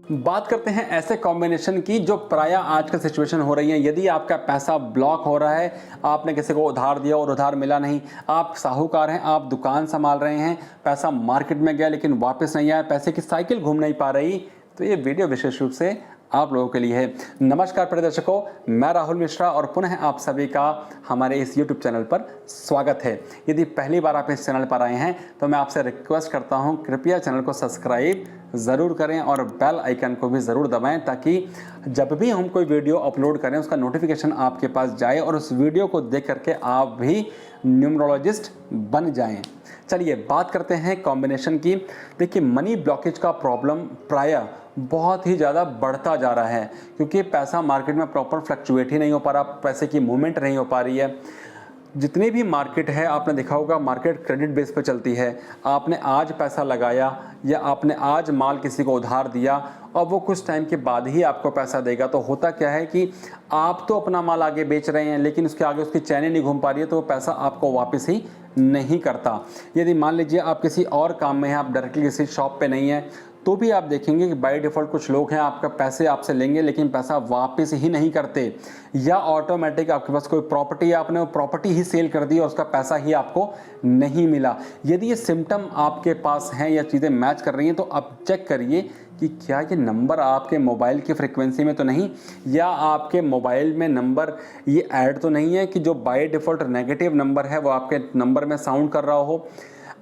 बात करते हैं ऐसे कॉम्बिनेशन की जो प्राय आजकल सिचुएशन हो रही है। यदि आपका पैसा ब्लॉक हो रहा है, आपने किसी को उधार दिया और उधार मिला नहीं, आप साहूकार हैं, आप दुकान संभाल रहे हैं, पैसा मार्केट में गया लेकिन वापस नहीं आया, पैसे की साइकिल घूम नहीं पा रही, तो ये वीडियो विशेष रूप से आप लोगों के लिए है। नमस्कार प्रिय दर्शकों, मैं राहुल मिश्रा और पुनः आप सभी का हमारे इस YouTube चैनल पर स्वागत है। यदि पहली बार आप इस चैनल पर आए हैं तो मैं आपसे रिक्वेस्ट करता हूं, कृपया चैनल को सब्सक्राइब ज़रूर करें और बेल आइकन को भी ज़रूर दबाएं ताकि जब भी हम कोई वीडियो अपलोड करें उसका नोटिफिकेशन आपके पास जाए और उस वीडियो को देख करके आप भी न्यूमरोलॉजिस्ट बन जाएं। चलिए बात करते हैं कॉम्बिनेशन की। देखिए, मनी ब्लॉकेज का प्रॉब्लम प्रायः बहुत ही ज़्यादा बढ़ता जा रहा है क्योंकि पैसा मार्केट में प्रॉपर फ्लक्चुएट ही नहीं हो पा रहा, पैसे की मूवमेंट नहीं हो पा रही है। जितनी भी मार्केट है, आपने देखा होगा मार्केट क्रेडिट बेस पे चलती है। आपने आज पैसा लगाया या आपने आज माल किसी को उधार दिया और वो कुछ टाइम के बाद ही आपको पैसा देगा, तो होता क्या है कि आप तो अपना माल आगे बेच रहे हैं लेकिन उसके आगे उसकी चैन नहीं घूम पा रही है, तो वो पैसा आपको वापस ही नहीं करता। यदि मान लीजिए आप किसी और काम में हैं, आप डायरेक्टली किसी शॉप पे नहीं हैं, तो भी आप देखेंगे कि बाय डिफ़ॉल्ट कुछ लोग हैं आपका पैसे आपसे लेंगे लेकिन पैसा वापस ही नहीं करते, या ऑटोमेटिक आपके पास कोई प्रॉपर्टी है, आपने वो प्रॉपर्टी ही सेल कर दी और उसका पैसा ही आपको नहीं मिला। यदि ये सिम्टम आपके पास हैं या चीज़ें मैच कर रही हैं तो आप चेक करिए कि क्या ये नंबर आपके मोबाइल की फ्रिक्वेंसी में तो नहीं, या आपके मोबाइल में नंबर ये ऐड तो नहीं है कि जो बाय डिफ़ॉल्ट नेगेटिव नंबर है वो आपके नंबर में साउंड कर रहा हो।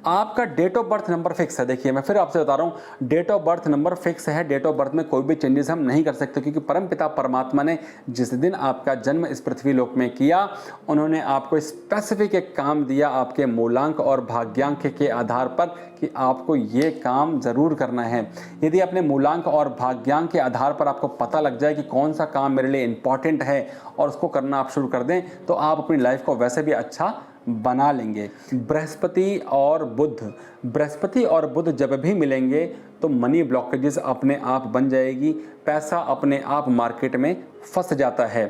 आपका date of birth number fix है। देखिए, मैं फिर आपसे बता रहा हूँ, date of birth number fix है। डेट ऑफ बर्थ में कोई भी चेंजेस हम नहीं कर सकते क्योंकि परमपिता परमात्मा ने जिस दिन आपका जन्म इस पृथ्वी लोक में किया, उन्होंने आपको स्पेसिफिक एक काम दिया आपके मूलांक और भाग्यांक के आधार पर कि आपको ये काम ज़रूर करना है। यदि अपने मूलांक और भाग्यांक के आधार पर आपको पता लग जाए कि कौन सा काम मेरे लिए इंपॉर्टेंट है और उसको करना आप शुरू कर दें, तो आप अपनी लाइफ को वैसे भी अच्छा बना लेंगे। बृहस्पति और बुध जब भी मिलेंगे तो मनी ब्लॉकेजेस अपने आप बन जाएगी, पैसा अपने आप मार्केट में फंस जाता है।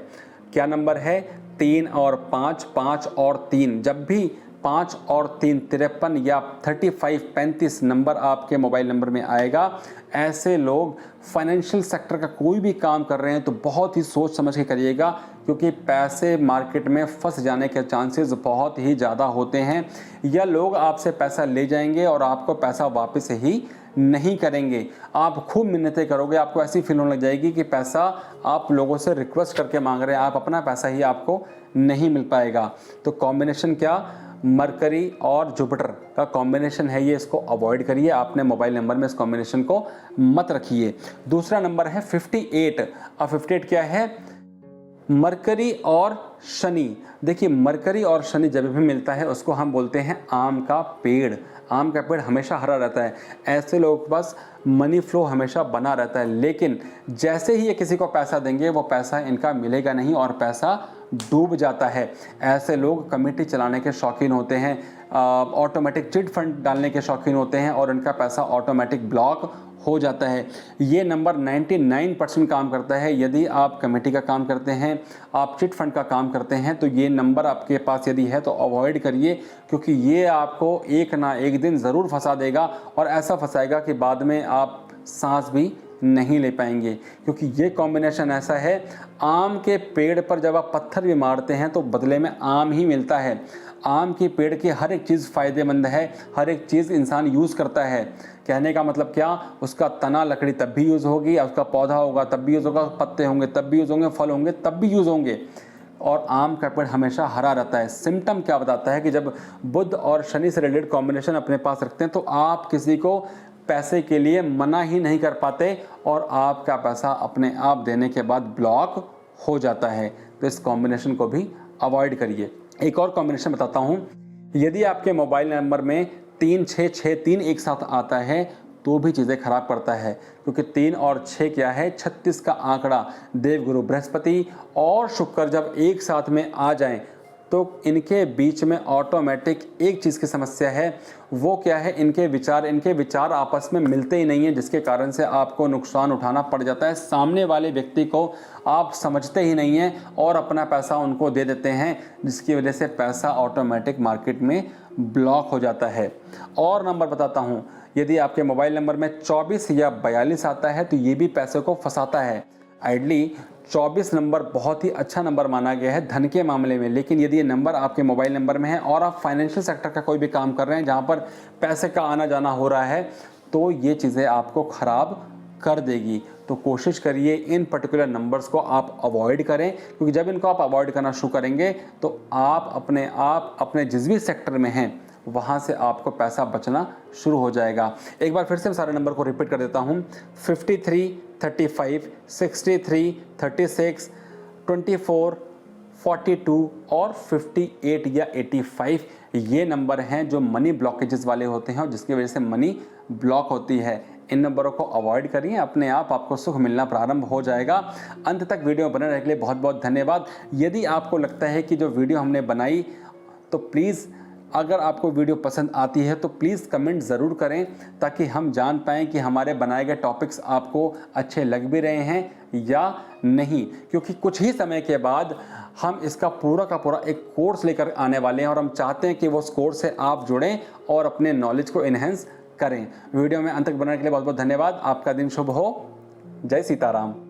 क्या नंबर है? 3 और 5, 5 और 3। जब भी 5 और 3 53 या 35 नंबर आपके मोबाइल नंबर में आएगा, ऐसे लोग फाइनेंशियल सेक्टर का कोई भी काम कर रहे हैं तो बहुत ही सोच समझ के करिएगा क्योंकि पैसे मार्केट में फंस जाने के चांसेस बहुत ही ज़्यादा होते हैं, या लोग आपसे पैसा ले जाएंगे और आपको पैसा वापस ही नहीं करेंगे। आप खूब मिन्नतें करोगे, आपको ऐसी फील होने लग जाएगी कि पैसा आप लोगों से रिक्वेस्ट करके मांग रहे हैं, आप अपना पैसा ही आपको नहीं मिल पाएगा। तो कॉम्बिनेशन क्या? मरकरी और जुपिटर का कॉम्बिनेशन है ये, इसको अवॉइड करिए। आपने मोबाइल नंबर में इस कॉम्बिनेशन को मत रखिए। दूसरा नंबर है 58। अब 58 क्या है? मरकरी और शनि। देखिए, मरकरी और शनि जब भी मिलता है उसको हम बोलते हैं आम का पेड़। आम का पेड़ हमेशा हरा रहता है, ऐसे लोगों के पास मनी फ्लो हमेशा बना रहता है, लेकिन जैसे ही ये किसी को पैसा देंगे वो पैसा इनका मिलेगा नहीं और पैसा डूब जाता है। ऐसे लोग कमेटी चलाने के शौकीन होते हैं, ऑटोमेटिक चिट फंड डालने के शौकीन होते हैं और इनका पैसा ऑटोमेटिक ब्लॉक हो जाता है। ये नंबर 99% काम करता है। यदि आप कमेटी का काम करते हैं, आप चिट फंड का काम करते हैं, तो ये नंबर आपके पास यदि है तो अवॉइड करिए क्योंकि ये आपको एक ना एक दिन ज़रूर फंसा देगा और ऐसा फंसाएगा कि बाद में आप सांस भी नहीं ले पाएंगे। क्योंकि ये कॉम्बिनेशन ऐसा है, आम के पेड़ पर जब आप पत्थर भी मारते हैं तो बदले में आम ही मिलता है। आम के पेड़ की हर एक चीज़ फ़ायदेमंद है, हर एक चीज़ इंसान यूज़ करता है। कहने का मतलब क्या? उसका तना लकड़ी तब भी यूज़ होगी, उसका पौधा होगा तब भी यूज़ होगा, पत्ते होंगे तब भी यूज़ होंगे, फल होंगे तब भी यूज़ होंगे, और आम का पेड़ हमेशा हरा रहता है। सिम्टम क्या बताता है कि जब बुध और शनि से रिलेटेड कॉम्बिनेशन अपने पास रखते हैं तो आप किसी को पैसे के लिए मना ही नहीं कर पाते और आपका पैसा अपने आप देने के बाद ब्लॉक हो जाता है। तो इस कॉम्बिनेशन को भी अवॉइड करिए। एक और कॉम्बिनेशन बताता हूँ। यदि आपके मोबाइल नंबर में 3663 एक साथ आता है तो भी चीज़ें खराब करता है क्योंकि 3 और 6 क्या है? 36 का आंकड़ा। देवगुरु बृहस्पति और शुक्र जब एक साथ में आ जाएं तो इनके बीच में ऑटोमेटिक एक चीज़ की समस्या है। वो क्या है? इनके विचार आपस में मिलते ही नहीं हैं, जिसके कारण से आपको नुकसान उठाना पड़ जाता है। सामने वाले व्यक्ति को आप समझते ही नहीं हैं और अपना पैसा उनको दे देते हैं, जिसकी वजह से पैसा ऑटोमेटिक मार्केट में ब्लॉक हो जाता है। और नंबर बताता हूँ, यदि आपके मोबाइल नंबर में 24 या 42 आता है तो ये भी पैसे को फंसाता है। आइडली 24 नंबर बहुत ही अच्छा नंबर माना गया है धन के मामले में, लेकिन यदि ये नंबर आपके मोबाइल नंबर में है और आप फाइनेंशियल सेक्टर का कोई भी काम कर रहे हैं जहाँ पर पैसे का आना जाना हो रहा है, तो ये चीज़ें आपको ख़राब कर देगी। तो कोशिश करिए इन पर्टिकुलर नंबर्स को आप अवॉइड करें, क्योंकि जब इनको आप अवॉइड करना शुरू करेंगे तो आप अपने जिस भी सेक्टर में हैं वहाँ से आपको पैसा बचना शुरू हो जाएगा। एक बार फिर से मैं सारे नंबर को रिपीट कर देता हूँ। 53, 35, 63, 36, 24, 42 और 58 या 85 ये नंबर हैं जो मनी ब्लॉकेजेस वाले होते हैं और जिसकी वजह से मनी ब्लॉक होती है। इन नंबरों को अवॉइड करिए, अपने आप आपको सुख मिलना प्रारंभ हो जाएगा। अंत तक वीडियो बने रहने के लिए बहुत बहुत धन्यवाद। यदि आपको लगता है कि जो वीडियो हमने बनाई, तो प्लीज़ अगर आपको वीडियो पसंद आती है तो प्लीज़ कमेंट ज़रूर करें, ताकि हम जान पाएँ कि हमारे बनाए गए टॉपिक्स आपको अच्छे लग भी रहे हैं या नहीं। क्योंकि कुछ ही समय के बाद हम इसका पूरा का पूरा एक कोर्स लेकर आने वाले हैं और हम चाहते हैं कि वो उस कोर्स से आप जुड़ें और अपने नॉलेज को इन्हेंस करें। वीडियो में अंत तक बनाने के लिए बहुत बहुत धन्यवाद। आपका दिन शुभ हो। जय सीताराम।